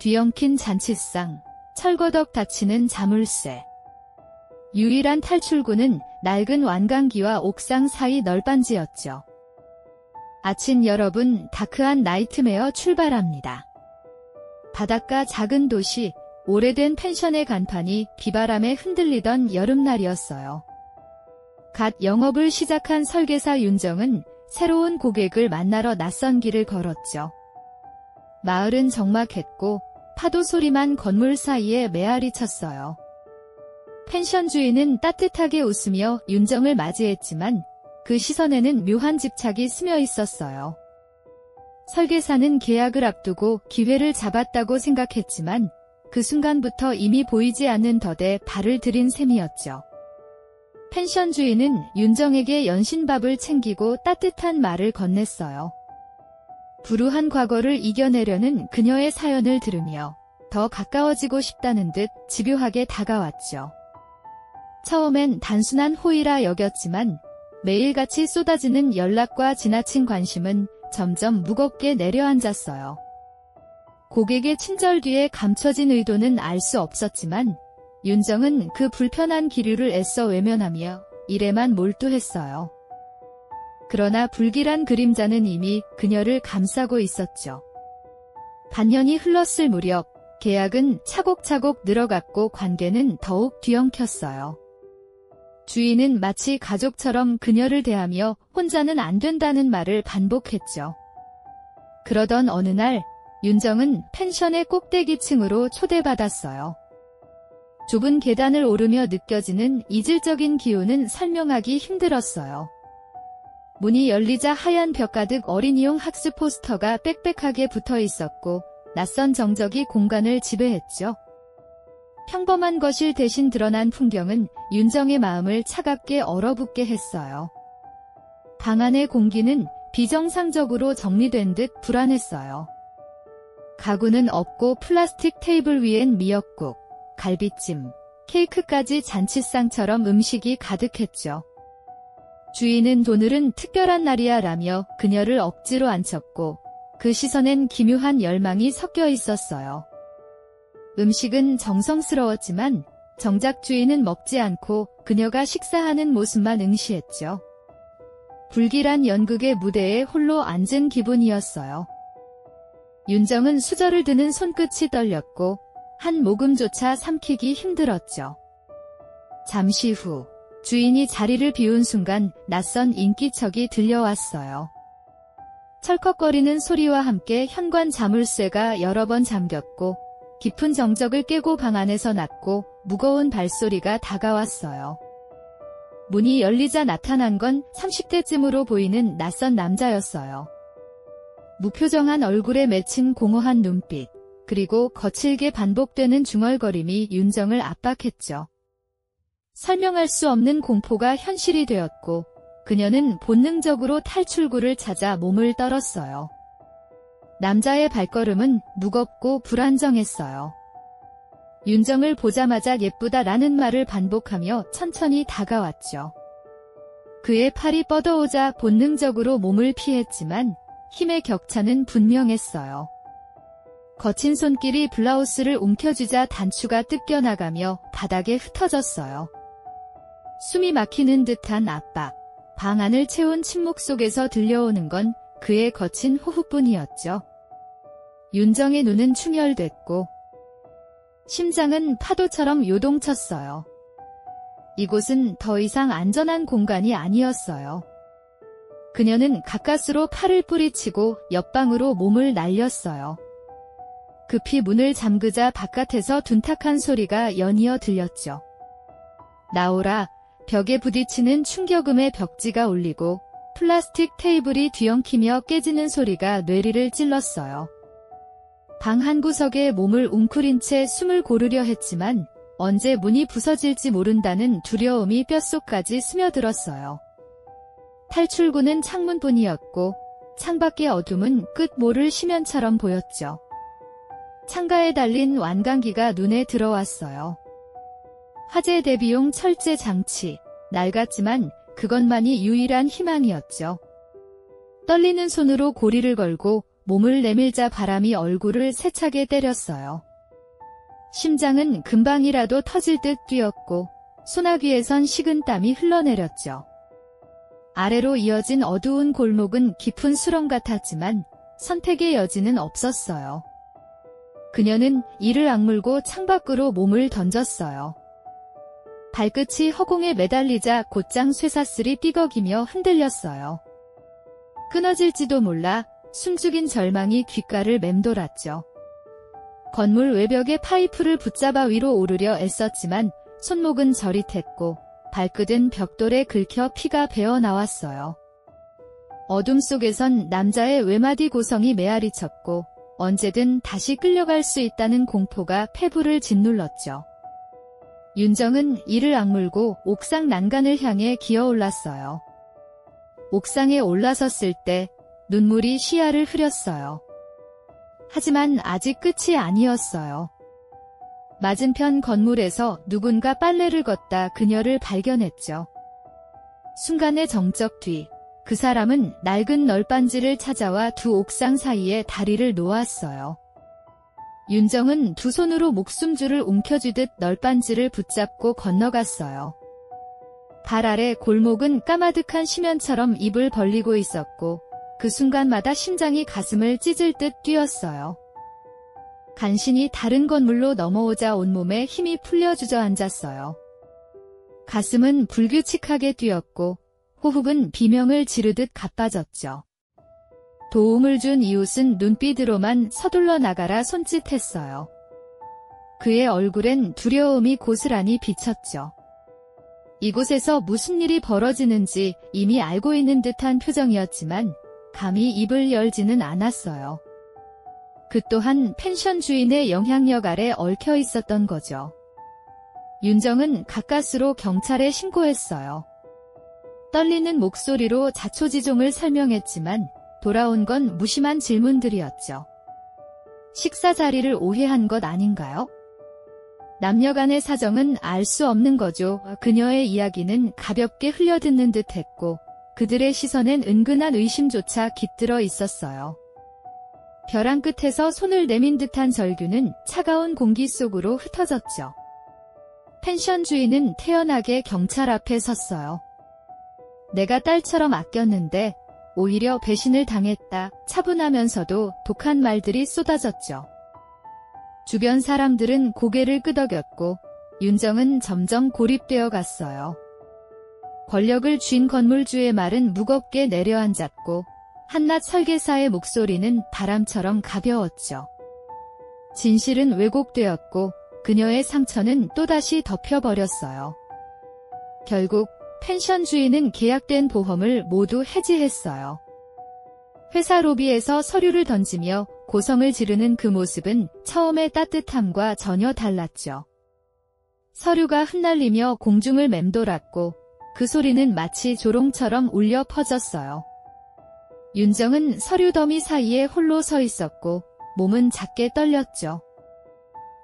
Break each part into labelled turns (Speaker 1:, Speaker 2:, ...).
Speaker 1: 뒤엉킨 잔치상, 철거덕 닫히는 자물쇠. 유일한 탈출구는 낡은 완강기와 옥상 사이 널빤지였죠. 아침 여러분, 다크한 나이트메어 출발합니다. 바닷가 작은 도시, 오래된 펜션의 간판이 비바람에 흔들리던 여름날이었어요. 갓 영업을 시작한 설계사 윤정은 새로운 고객을 만나러 낯선 길을 걸었죠. 마을은 적막했고 파도 소리만 건물 사이에 메아리 쳤어요. 펜션 주인은 따뜻하게 웃으며 윤정을 맞이했지만 그 시선에는 묘한 집착이 스며 있었어요. 설계사는 계약을 앞두고 기회를 잡았다고 생각했지만 그 순간부터 이미 보이지 않는 덫에 발을 들인 셈이었죠. 펜션 주인은 윤정에게 연신밥을 챙기고 따뜻한 말을 건넸어요. 불우한 과거를 이겨내려는 그녀의 사연을 들으며 더 가까워지고 싶다는 듯 집요하게 다가왔죠. 처음엔 단순한 호의라 여겼지만 매일같이 쏟아지는 연락과 지나친 관심은 점점 무겁게 내려앉았어요. 고객의 친절 뒤에 감춰진 의도는 알 수 없었지만 윤정은 그 불편한 기류를 애써 외면하며 일에만 몰두했어요. 그러나 불길한 그림자는 이미 그녀를 감싸고 있었죠. 반년이 흘렀을 무렵 계약은 차곡차곡 늘어갔고 관계는 더욱 뒤엉켰어요. 주인은 마치 가족처럼 그녀를 대하며 혼자는 안 된다는 말을 반복했죠. 그러던 어느 날 윤정은 펜션의 꼭대기층으로 초대받았어요. 좁은 계단을 오르며 느껴지는 이질적인 기운은 설명하기 힘들었어요. 문이 열리자 하얀 벽 가득 어린이용 학습 포스터가 빽빽하게 붙어 있었고 낯선 정적이 공간을 지배했죠. 평범한 거실 대신 드러난 풍경은 윤정의 마음을 차갑게 얼어붙게 했어요. 방 안의 공기는 비정상적으로 정리된 듯 불안했어요. 가구는 없고 플라스틱 테이블 위엔 미역국, 갈비찜, 케이크까지 잔치상처럼 음식이 가득했죠. 주인은 오늘은 특별한 날이야 라며 그녀를 억지로 앉혔고 그 시선엔 기묘한 열망이 섞여 있었어요. 음식은 정성스러웠지만 정작 주인은 먹지 않고 그녀가 식사하는 모습만 응시했죠. 불길한 연극의 무대에 홀로 앉은 기분이었어요. 윤정은 수저를 드는 손끝이 떨렸고 한 모금조차 삼키기 힘들었죠. 잠시 후 주인이 자리를 비운 순간 낯선 인기척이 들려왔어요. 철컥거리는 소리와 함께 현관 자물쇠가 여러 번 잠겼고 깊은 정적을 깨고 방 안에서 낮고 무거운 발소리가 다가왔어요. 문이 열리자 나타난 건 30대쯤으로 보이는 낯선 남자였어요. 무표정한 얼굴에 맺힌 공허한 눈빛, 그리고 거칠게 반복되는 중얼거림이 윤정을 압박했죠. 설명할 수 없는 공포가 현실이 되었고 그녀는 본능적으로 탈출구를 찾아 몸을 떨었어요. 남자의 발걸음은 무겁고 불안정했어요. 윤정을 보자마자 예쁘다라는 말을 반복하며 천천히 다가왔죠. 그의 팔이 뻗어오자 본능적으로 몸을 피했지만 힘의 격차는 분명했어요. 거친 손길이 블라우스를 움켜쥐자 단추가 뜯겨나가며 바닥에 흩어졌어요. 숨이 막히는 듯한 압박, 방 안을 채운 침묵 속에서 들려오는 건 그의 거친 호흡뿐이었죠. 윤정의 눈은 충혈됐고 심장은 파도처럼 요동쳤어요. 이곳은 더 이상 안전한 공간이 아니었어요. 그녀는 가까스로 팔을 뿌리치고 옆방으로 몸을 날렸어요. 급히 문을 잠그자 바깥에서 둔탁한 소리가 연이어 들렸죠. 나오라. 벽에 부딪히는 충격음의 벽지가 울리고 플라스틱 테이블이 뒤엉키며 깨지는 소리가 뇌리를 찔렀어요. 방 한구석에 몸을 웅크린 채 숨을 고르려 했지만 언제 문이 부서질지 모른다는 두려움이 뼛속까지 스며들었어요. 탈출구는 창문뿐이었고 창밖의 어둠은 끝 모를 심연처럼 보였죠. 창가에 달린 완강기가 눈에 들어왔어요. 화재 대비용 철제 장치, 낡았지만 그것만이 유일한 희망이었죠. 떨리는 손으로 고리를 걸고 몸을 내밀자 바람이 얼굴을 세차게 때렸어요. 심장은 금방이라도 터질 듯 뛰었고 소나귀에선 식은땀이 흘러내렸죠. 아래로 이어진 어두운 골목은 깊은 수렁 같았지만 선택의 여지는 없었어요. 그녀는 이를 악물고 창밖으로 몸을 던졌어요. 발끝이 허공에 매달리자 곧장 쇠사슬이 삐걱이며 흔들렸어요. 끊어질지도 몰라 숨죽인 절망이 귓가를 맴돌았죠. 건물 외벽에 파이프를 붙잡아 위로 오르려 애썼지만 손목은 저릿했고 발끝은 벽돌에 긁혀 피가 배어 나왔어요. 어둠 속에선 남자의 외마디 고성이 메아리쳤고 언제든 다시 끌려갈 수 있다는 공포가 폐부를 짓눌렀죠. 윤정은 이를 악물고 옥상 난간을 향해 기어올랐어요. 옥상에 올라섰을 때 눈물이 시야를 흐렸어요. 하지만 아직 끝이 아니었어요. 맞은편 건물에서 누군가 빨래를 걷다 그녀를 발견했죠. 순간의 정적 뒤 그 사람은 낡은 널빤지를 찾아와 두 옥상 사이에 다리를 놓았어요. 윤정은 두 손으로 목숨줄을 움켜쥐듯 널빤지를 붙잡고 건너갔어요. 발 아래 골목은 까마득한 심연처럼 입을 벌리고 있었고 그 순간마다 심장이 가슴을 찢을 듯 뛰었어요. 간신히 다른 건물로 넘어오자 온몸에 힘이 풀려 주저앉았어요. 가슴은 불규칙하게 뛰었고 호흡은 비명을 지르듯 가빠졌죠. 도움을 준 이웃은 눈빛으로만 서둘러 나가라 손짓했어요. 그의 얼굴엔 두려움이 고스란히 비쳤죠. 이곳에서 무슨 일이 벌어지는지 이미 알고 있는 듯한 표정이었지만 감히 입을 열지는 않았어요. 그 또한 펜션 주인의 영향력 아래 얽혀 있었던 거죠. 윤정은 가까스로 경찰에 신고했어요. 떨리는 목소리로 자초지종을 설명했지만 돌아온 건 무심한 질문들이었죠. 식사 자리를 오해한 것 아닌가요? 남녀 간의 사정은 알 수 없는 거죠. 그녀의 이야기는 가볍게 흘려듣는 듯했고 그들의 시선엔 은근한 의심조차 깃들어 있었어요. 벼랑 끝에서 손을 내민 듯한 절규는 차가운 공기 속으로 흩어졌죠. 펜션 주인은 태연하게 경찰 앞에 섰어요. 내가 딸처럼 아꼈는데 오히려 배신을 당했다. 차분하면서도 독한 말들이 쏟아졌죠. 주변 사람들은 고개를 끄덕였고 윤정은 점점 고립되어 갔어요. 권력을 쥔 건물주의 말은 무겁게 내려앉았고 한낱 설계사의 목소리는 바람처럼 가벼웠죠. 진실은 왜곡되었고 그녀의 상처는 또다시 덮여버렸어요. 결국 펜션 주인은 계약된 보험을 모두 해지했어요. 회사 로비에서 서류를 던지며 고성을 지르는 그 모습은 처음의 따뜻함과 전혀 달랐죠. 서류가 흩날리며 공중을 맴돌았고 그 소리는 마치 조롱처럼 울려 퍼졌어요. 윤정은 서류 더미 사이에 홀로 서 있었고 몸은 작게 떨렸죠.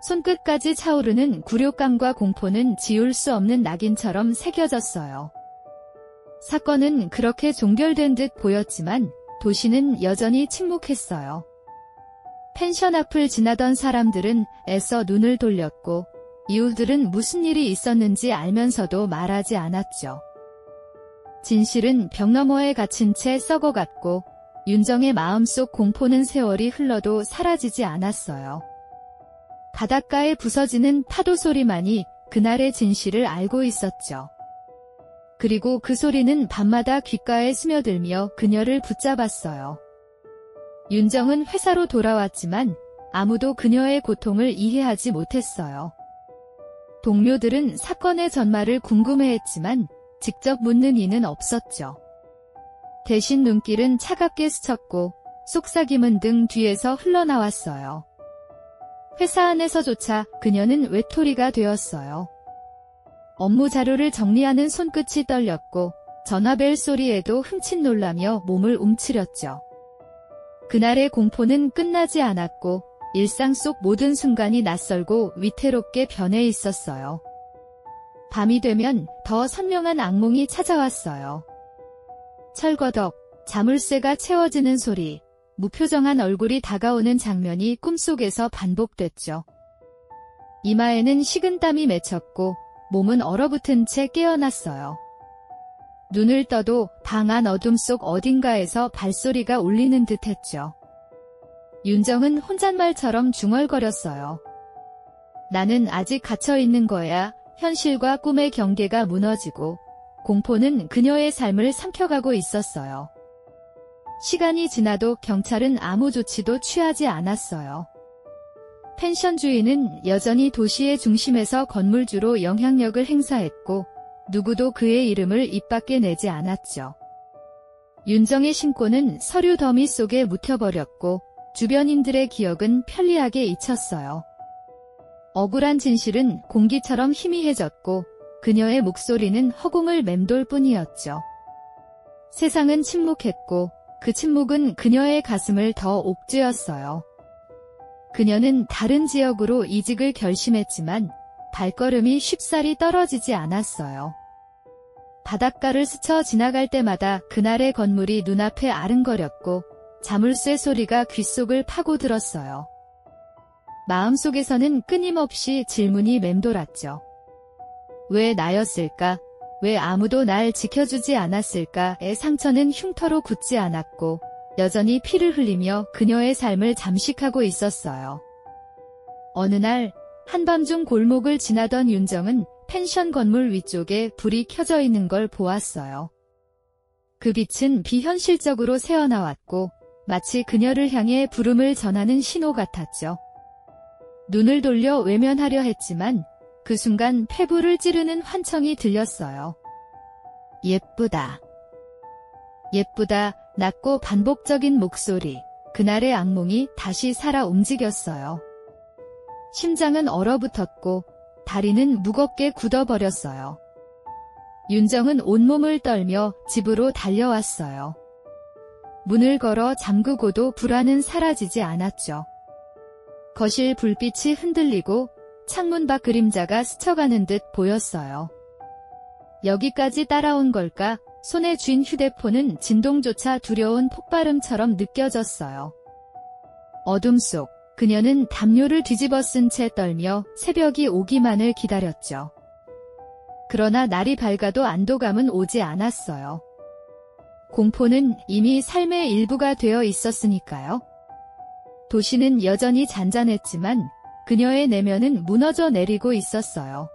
Speaker 1: 손끝까지 차오르는 굴욕감과 공포는 지울 수 없는 낙인처럼 새겨졌어요. 사건은 그렇게 종결된 듯 보였지만 도시는 여전히 침묵했어요. 펜션 앞을 지나던 사람들은 애써 눈을 돌렸고 이웃들은 무슨 일이 있었는지 알면서도 말하지 않았죠. 진실은 벽 너머에 갇힌 채 썩어갔고 윤정의 마음속 공포는 세월이 흘러도 사라지지 않았어요. 바닷가에 부서지는 파도 소리만이 그날의 진실을 알고 있었죠. 그리고 그 소리는 밤마다 귓가에 스며들며 그녀를 붙잡았어요. 윤정은 회사로 돌아왔지만 아무도 그녀의 고통을 이해하지 못했어요. 동료들은 사건의 전말을 궁금해했지만 직접 묻는 이는 없었죠. 대신 눈길은 차갑게 스쳤고 속삭임은 등 뒤에서 흘러나왔어요. 회사 안에서조차 그녀는 외톨이가 되었어요. 업무 자료를 정리하는 손끝이 떨렸고 전화벨 소리에도 흠칫 놀라며 몸을 움츠렸죠. 그날의 공포는 끝나지 않았고 일상 속 모든 순간이 낯설고 위태롭게 변해 있었어요. 밤이 되면 더 선명한 악몽이 찾아왔어요. 철거덕, 자물쇠가 채워지는 소리, 무표정한 얼굴이 다가오는 장면이 꿈속에서 반복됐죠. 이마에는 식은땀이 맺혔고 몸은 얼어붙은 채 깨어났어요. 눈을 떠도 방 안 어둠 속 어딘가에서 발소리가 울리는 듯했죠. 윤정은 혼잣말처럼 중얼거렸어요. 나는 아직 갇혀있는 거야. 현실과 꿈의 경계가 무너지고 공포는 그녀의 삶을 삼켜가고 있었어요. 시간이 지나도 경찰은 아무 조치도 취하지 않았어요. 펜션 주인은 여전히 도시의 중심에서 건물주로 영향력을 행사했고 누구도 그의 이름을 입 밖에 내지 않았죠. 윤정의 신고는 서류 더미 속에 묻혀버렸고 주변인들의 기억은 편리하게 잊혔어요. 억울한 진실은 공기처럼 희미해졌고 그녀의 목소리는 허공을 맴돌 뿐이었죠. 세상은 침묵했고 그 침묵은 그녀의 가슴을 더 옥죄었어요. 그녀는 다른 지역으로 이직을 결심했지만 발걸음이 쉽사리 떨어지지 않았어요. 바닷가를 스쳐 지나갈 때마다 그날의 건물이 눈앞에 아른거렸고 자물쇠 소리가 귓속을 파고들었어요. 마음속에서는 끊임없이 질문이 맴돌았죠. 왜 나였을까? 왜 아무도 날 지켜주지 않았을까의 상처는 흉터로 굳지 않았고 여전히 피를 흘리며 그녀의 삶을 잠식하고 있었어요. 어느 날 한밤중 골목을 지나던 윤정은 펜션 건물 위쪽에 불이 켜져 있는 걸 보았어요. 그 빛은 비현실적으로 새어나왔고 마치 그녀를 향해 부름을 전하는 신호 같았죠. 눈을 돌려 외면하려 했지만 그 순간 폐부를 찌르는 환청이 들렸어요. 예쁘다. 예쁘다. 낮고 반복적인 목소리. 그날의 악몽이 다시 살아 움직였어요. 심장은 얼어붙었고 다리는 무겁게 굳어버렸어요. 윤정은 온몸을 떨며 집으로 달려왔어요. 문을 걸어 잠그고도 불안은 사라지지 않았죠. 거실 불빛이 흔들리고 창문 밖 그림자가 스쳐가는 듯 보였어요. 여기까지 따라온 걸까? 손에 쥔 휴대폰은 진동조차 두려운 폭발음처럼 느껴졌어요. 어둠 속 그녀는 담요를 뒤집어 쓴 채 떨며 새벽이 오기만을 기다렸죠. 그러나 날이 밝아도 안도감은 오지 않았어요. 공포는 이미 삶의 일부가 되어 있었으니까요. 도시는 여전히 잔잔했지만 그녀의 내면은 무너져 내리고 있었어요.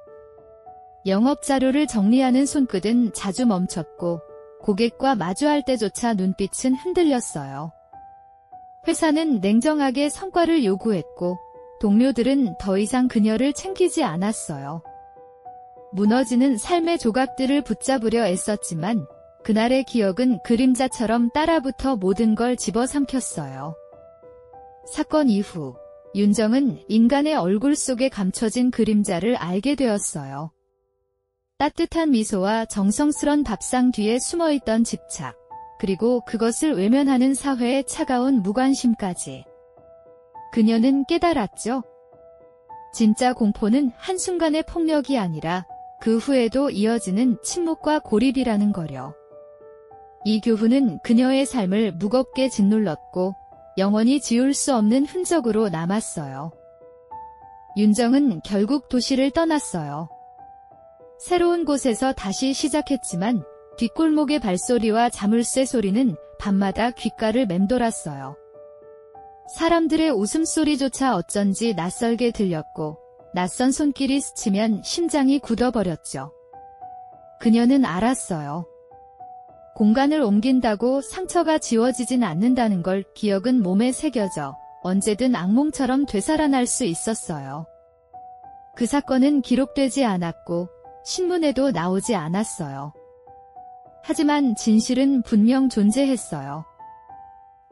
Speaker 1: 영업 자료를 정리하는 손끝은 자주 멈췄고 고객과 마주할 때조차 눈빛은 흔들렸어요. 회사는 냉정하게 성과를 요구했고 동료들은 더 이상 그녀를 챙기지 않았어요. 무너지는 삶의 조각들을 붙잡으려 애썼지만 그날의 기억은 그림자처럼 따라붙어 모든 걸 집어삼켰어요. 사건 이후 윤정은 인간의 얼굴 속에 감춰진 그림자를 알게 되었어요. 따뜻한 미소와 정성스런 밥상 뒤에 숨어있던 집착, 그리고 그것을 외면하는 사회의 차가운 무관심까지. 그녀는 깨달았죠. 진짜 공포는 한순간의 폭력이 아니라 그 후에도 이어지는 침묵과 고립이라는 거려. 이 교훈은 그녀의 삶을 무겁게 짓눌렀고 영원히 지울 수 없는 흔적으로 남았어요. 윤정은 결국 도시를 떠났어요. 새로운 곳에서 다시 시작했지만 뒷골목의 발소리와 자물쇠 소리는 밤마다 귓가를 맴돌았어요. 사람들의 웃음소리조차 어쩐지 낯설게 들렸고 낯선 손길이 스치면 심장이 굳어버렸죠. 그녀는 알았어요. 공간을 옮긴다고 상처가 지워지진 않는다는 걸. 기억은 몸에 새겨져 언제든 악몽처럼 되살아날 수 있었어요. 그 사건은 기록되지 않았고 신문에도 나오지 않았어요. 하지만 진실은 분명 존재했어요.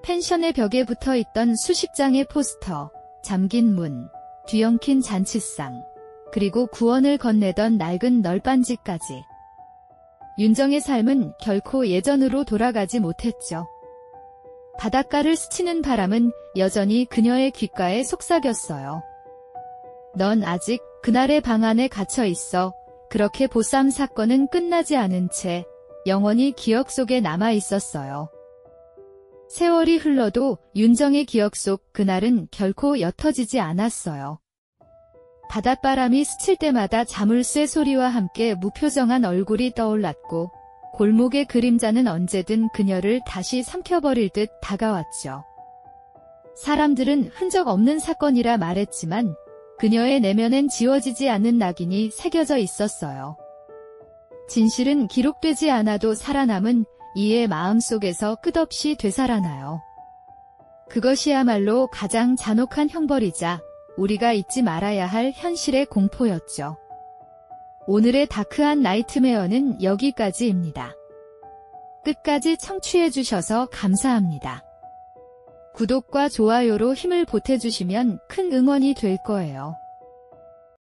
Speaker 1: 펜션의 벽에 붙어있던 수십 장의 포스터, 잠긴 문, 뒤엉킨 잔치상, 그리고 구원을 건네던 낡은 널빤지까지. 윤정의 삶은 결코 예전으로 돌아가지 못했죠. 바닷가를 스치는 바람은 여전히 그녀의 귓가에 속삭였어요. 넌 아직 그날의 방 안에 갇혀 있어. 그렇게 보쌈 사건은 끝나지 않은 채 영원히 기억 속에 남아 있었어요. 세월이 흘러도 윤정의 기억 속 그날은 결코 옅어지지 않았어요. 바닷바람이 스칠 때마다 자물쇠 소리와 함께 무표정한 얼굴이 떠올랐고 골목의 그림자는 언제든 그녀를 다시 삼켜버릴 듯 다가왔죠. 사람들은 흔적 없는 사건이라 말했지만 그녀의 내면엔 지워지지 않는 낙인이 새겨져 있었어요. 진실은 기록되지 않아도 살아남은 이의 마음속에서 끝없이 되살아나요. 그것이야말로 가장 잔혹한 형벌이자 우리가 잊지 말아야 할 현실의 공포였죠. 오늘의 다크한 나이트메어는 여기까지입니다. 끝까지 청취해주셔서 감사합니다. 구독과 좋아요로 힘을 보태주시면 큰 응원이 될 거예요.